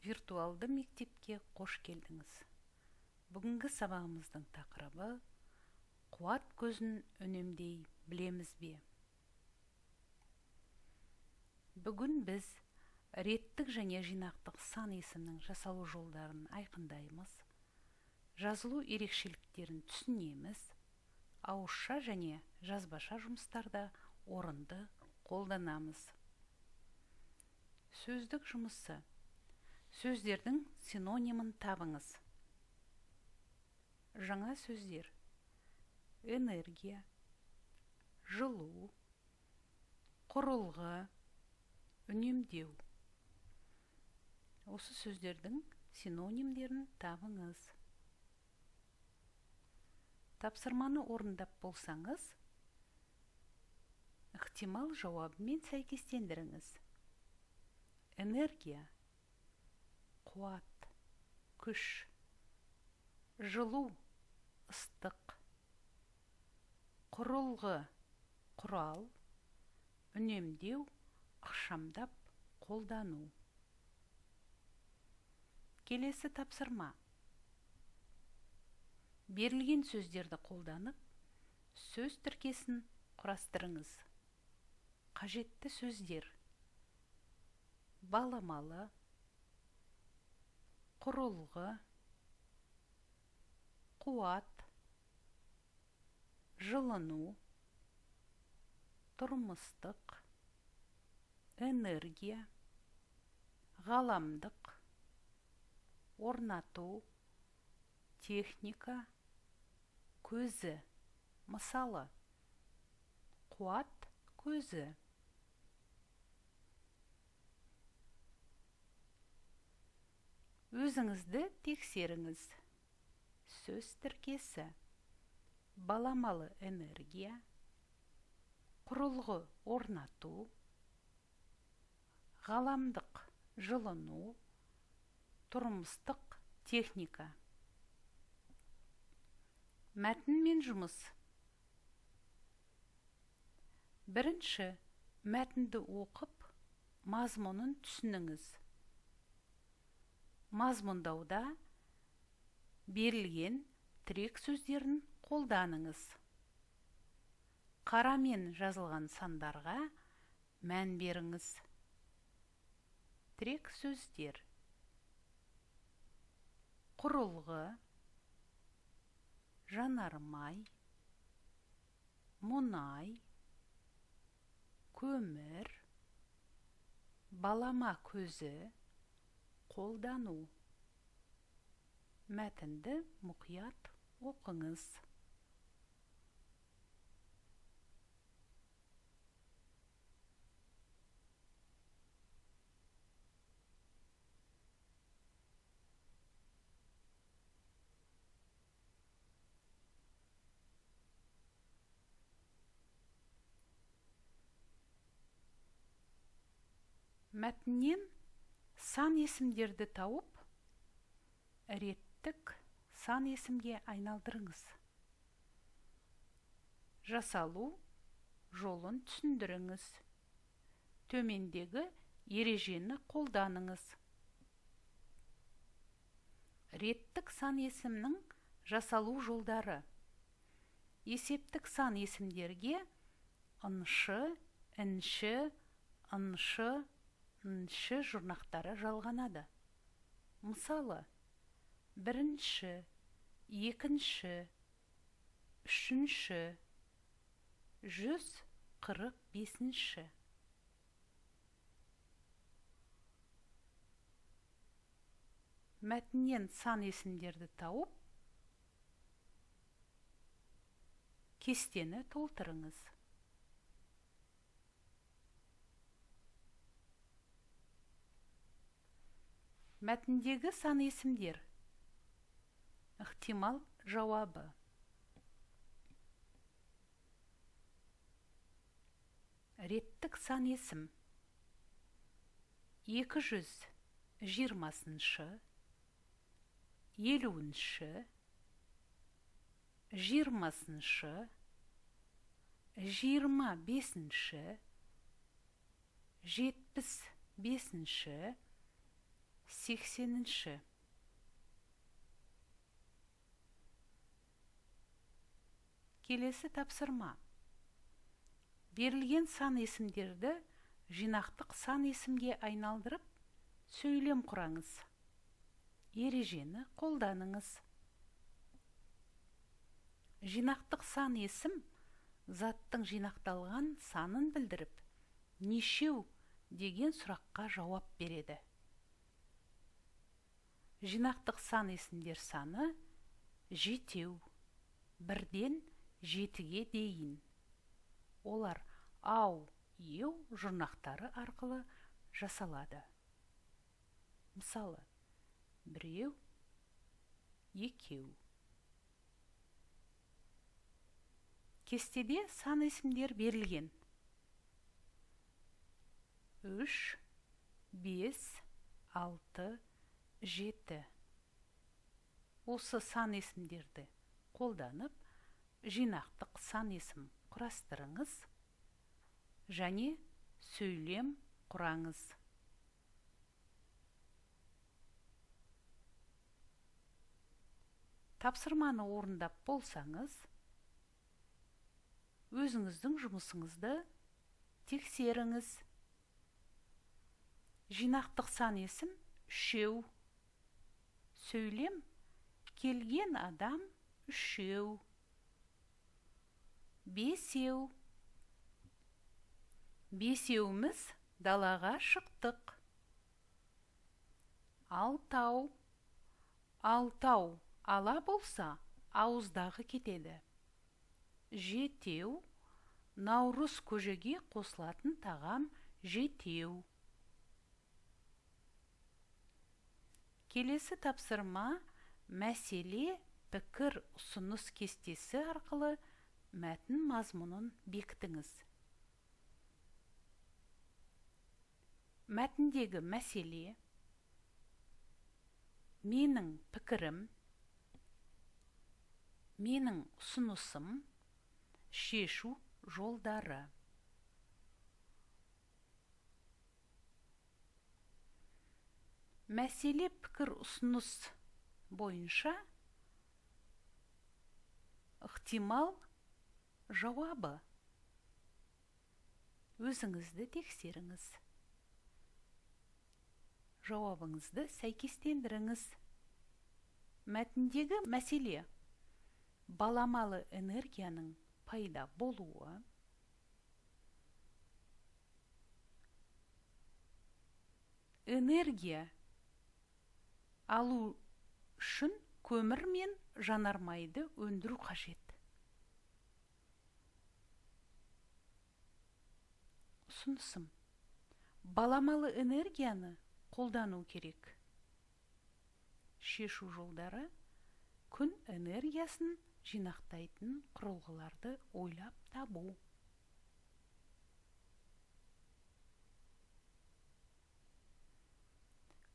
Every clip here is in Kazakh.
Виртуалды мектепке қош келдіңіз. Бүгінгі сабағымыздың тақырыбы қуат көзін үнемдей білеміз бе? Бүгін біз реттік және жинақтық сан есімнің жасалу жолдарын айқындаймыз, жазылу ерекшеліктерін түсінеміз, ауызша және жазбаша жұмыстарда орынды қолданамыз. Сөздік жұмысы. Сөздердің синонимін табыңыз. Жаңа сөздер: энергия, жылу, құрылғы, үнемдеу. Осы сөздердің синонимдерін табыңыз. Тапсырманы орындап болсаңыз, ықтимал жауабымен сәйкестендіріңіз. Энергия — қуат, күш. Жылу — ыстық. Құрылғы — құрал. Үнемдеу — ықшамдап қолдану. Келесі тапсырма. Берілген сөздерді қолданып, сөз тіркесін құрастырыңыз. Қажетті сөздер: баламалы, құрылғы, қуат, жылыну, тұрмыстық, энергия, ғаламдық, орнату, техника, көзі. Мысалы: қуат көзі. Өзіңізді тексеріңіз. Сөз тіркесі: баламалы энергия, құрылғы орнату, ғаламдық жылыну, тұрмыстық техника. Мәтінмен жұмыс. Бірінші, мәтінді оқып, мазмұнын түсініңіз. Мазмұндауда берілген тірек сөздерін қолданыңыз. Қарамен жазылған сандарға мән беріңіз. Тірек сөздер: құрылғы, жанармай, мұнай, көмір, балама көзі, қолдану. Мәтінді мұқият оқыңыз. Мәтіннен сан есімдерді тауып, реттік сан есімге айналдырыңыз. Жасалу жолын түсіндіріңіз. Төмендегі ережені қолданыңыз. Реттік сан есімнің жасалу жолдары. Есептік сан есімдерге ыншы, інші, ыншы, ыншы жұрнақтары жалғанады. Мысалы: бірінші, екінші, үшінші, 145-ші. Мәтіннен сан есімдерді тауып, кестені толтырыңыз. Мәтіндегі сан есімдер. Ықтимал жауабы: реттік сан есім: 220-ші, 50-ші, 20-ші, 25-ші, 75-ші, 80-ші. Келесі тапсырма. Берілген сан есімдерді жинақтық сан есімге айналдырып, сөйлем құраңыз. Ережені қолданыңыз. Жинақтық сан есім заттың жинақталған санын білдіріп, нешеу деген сұраққа жауап береді. Жинақтық сан есімдер саны жетеу, бірден жетіге дейін. Олар ау, еу жұрнақтары арқылы жасалады. Мысалы, біреу, екеу. Кестеде сан есімдер берілген. 3, 5, 6, 7. Осы сан есімдерді қолданып, жинақтық сан есім құрастырыңыз және сөйлем құраңыз. Тапсырманы орындап болсаңыз, өзіңіздің жұмысыңызды тексеріңіз. Жинақтық сан есім үшеу. Сөйлем келген адам үшеу. Бесеу. Бесеуіміз далаға шықтық. Алтау. Алтау ала болса, ауыздағы кетеді. Жетеу. Наурыз көжеге қосылатын тағам жетеу. Келесі тапсырма мәселе, пікір, ұсыныс кестесі арқылы мәтін мазмұнын бекітіңіз. Мәтіндегі мәселе, менің пікірім, менің ұсынысым, шешу жолдары. Мәселе, пікір, ұсыныс бойынша ықтимал жауабы. Өзіңізді тексеріңіз. Жауабыңызды сәйкестендіріңіз. Мәтіндегі мәселе баламалы энергияның пайда болуы. Энергия алу үшін көмір мен жанармайды өндіру қажет. Ұсынысым. Баламалы энергияны қолдану керек. Шешу жолдары күн энергиясын жинақтайтын құрылғыларды ойлап табу.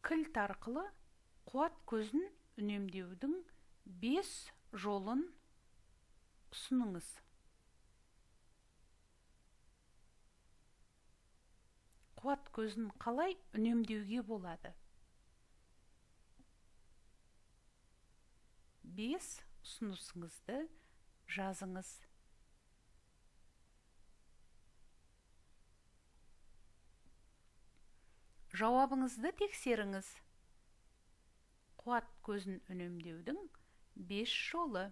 Кілт арқылы қуат көзін үнемдеудің 5 жолын ұсыныңыз. Қуат көзін қалай үнемдеуге болады? 5 ұсынысыңызды жазыңыз. Жауабыңызды тексеріңіз. Қуат көзін үнемдеудің 5 жолы.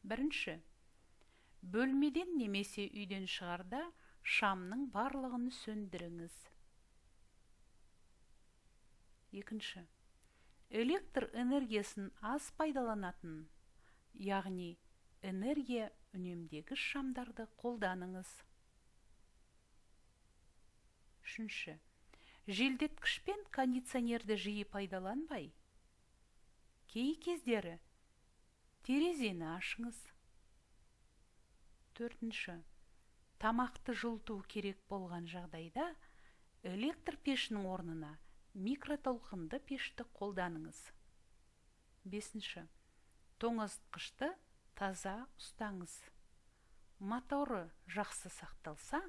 Бірінші. Бөлмеден немесе үйден шығарда шамның барлығын сөндіріңіз. Екінші. Электр энергиясын аз пайдаланатын, яғни энергия үнемдегіш шамдарды қолданыңыз. Үшінші. Желдеткіш пен кондиционерді жиі пайдаланбай, кей кездері терезені ашыңыз. Төртінші. Тамақты жылыту керек болған жағдайда электр пешінің орнына микротолқынды пешті қолданыңыз. Бесінші. Тоңазытқышты таза ұстаңыз. Моторы жақсы сақталса,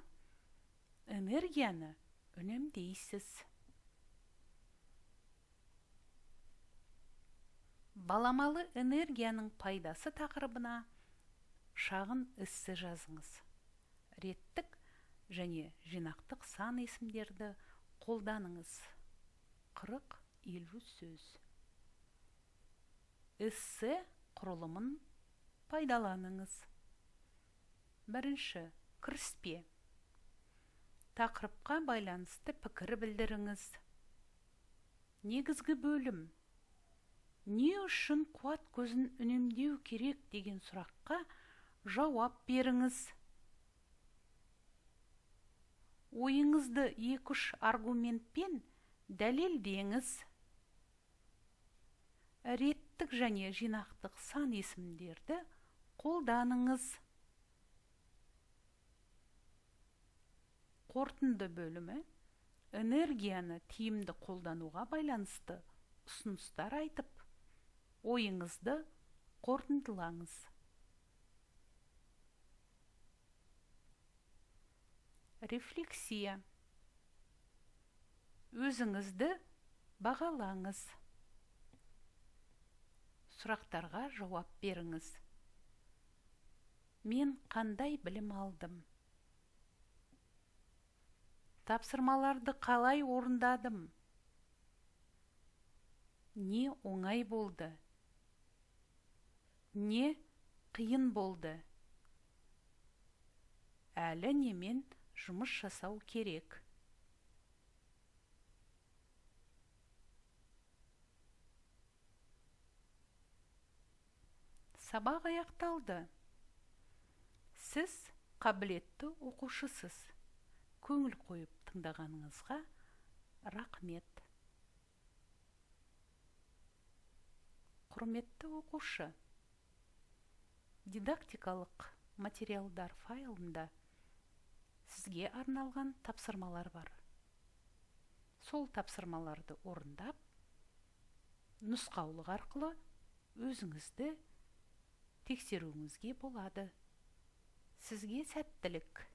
энергияны үнемдейсіз. Баламалы энергияның пайдасы тақырыбына шағын эссе жазыңыз. Реттік және жинақтық сан есімдерді қолданыңыз. 40-50 сөз. Эссе құрылымын пайдаланыңыз. Бірінші, кіріспе. Тақырыпқа байланысты пікір білдіріңіз. Негізгі бөлім. Не үшін қуат көзін үнемдеу керек деген сұраққа жауап беріңіз. Ойыңызды 2-3 аргументпен дәлелдеңіз. Реттік және жинақтық сан есімдерді қолданыңыз. Қорытынды бөлімі энергияны тиімді қолдануға байланысты ұсыныстар айтып, ойыңызды қорытындылаңыз. Рефлексия. Өзіңізді бағалаңыз. Сұрақтарға жауап беріңіз. Мен қандай білім алдым? Тапсырмаларды қалай орындадым? Не оңай болды? Не қиын болды? Әлі немен жұмыс жасау керек? Сабақ аяқталды. Сіз қабілетті оқушысыз. Көңіл қойып тыңдағаныңызға рахмет. Құрметті оқушы, дидактикалық материалдар файлында сізге арналған тапсырмалар бар. Сол тапсырмаларды орындап, нұсқаулық арқылы өзіңізді тексеруіңізге болады. Сізге сәттілік.